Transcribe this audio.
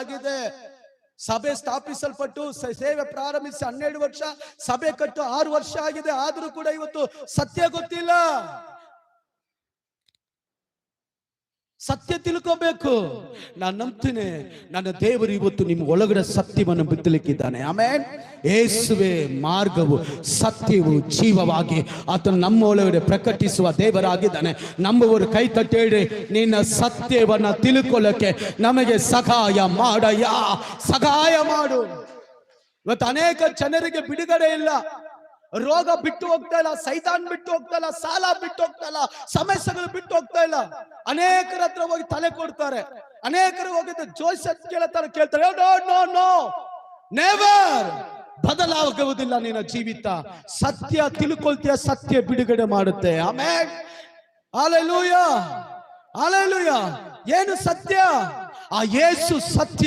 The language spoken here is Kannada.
ಆಗಿದೆ. ಸಭೆ ಸ್ಥಾಪಿಸಲ್ಪಟ್ಟು ಸೇವೆ ಪ್ರಾರಂಭಿಸಿ 12 ವರ್ಷ, ಸಭೆ ಕಟ್ಟು 6 ವರ್ಷ ಆಗಿದೆ. ಆದ್ರೂ ಕೂಡ ಇವತ್ತು ಸತ್ಯ ಗೊತ್ತಿಲ್ಲ. ಸತ್ಯ ತಿಳ್ಕೋಬೇಕು. ನಾನು ನಂಬ್ತೀನಿ, ನನ್ನ ದೇವರು ಇವತ್ತು ನಿಮ್ಮ ಒಳಗಡೆ ಸತ್ಯವನ್ನು ಬಿತ್ತಲಿಕ್ಕಿದ್ದಾನೆ. ಆಮೆನ್. ಯೇಸುವೇ ಮಾರ್ಗವು, ಸತ್ಯವು, ಜೀವವಾಗಿ ಆತನು ನಮ್ಮ ಒಳಗಡೆ ಪ್ರಕಟಿಸುವ ದೇವರಾಗಿದ್ದಾನೆ. ನಂಬುವರು ಕೈ ತಟ್ಟಿ ಹೇಳಿ, ನಿನ್ನ ಸತ್ಯವನ್ನ ತಿಳ್ಕೊಳ್ಳಕ್ಕೆ ನಮಗೆ ಸಹಾಯ ಮಾಡಯ್ಯ, ಸಹಾಯ ಮಾಡು. ಇವತ್ತು ಅನೇಕ ಜನರಿಗೆ ಬಿಡುಗಡೆ ಇಲ್ಲ. ರೋಗ ಬಿಟ್ಟು ಹೋಗ್ತಾ ಇಲ್ಲ, ಸೈತಾನ್ ಬಿಟ್ಟು ಹೋಗ್ತಾ ಇಲ್ಲ, ಸಾಲ ಬಿಟ್ಟು ಹೋಗ್ತಾ ಇಲ್ಲ, ಸಮಸ್ಯೆಗಳು ಬಿಟ್ಟು ಹೋಗ್ತಾ ಇಲ್ಲ. ಅನೇಕರ ಹತ್ರ ಹೋಗಿ ತಲೆ ಕೊಡ್ತಾರೆ, ಅನೇಕರು ಹೋಗಿದ್ದು ಜೋಸ್ಯ ಕೇಳ್ತಾರೆ. No no no, never. ಬದಲಾಗುವುದಿಲ್ಲ ನಿನ್ನ ಜೀವಿತ. ಸತ್ಯ ತಿಳ್ಕೊಳ್ತೀಯ, ಸತ್ಯ ಬಿಡುಗಡೆ ಮಾಡುತ್ತೆ. ಆಮೆನ್. Hallelujah, hallelujah. ಏನು ಸತ್ಯ? ಆ ಯೇಸು ಸತ್ಯ.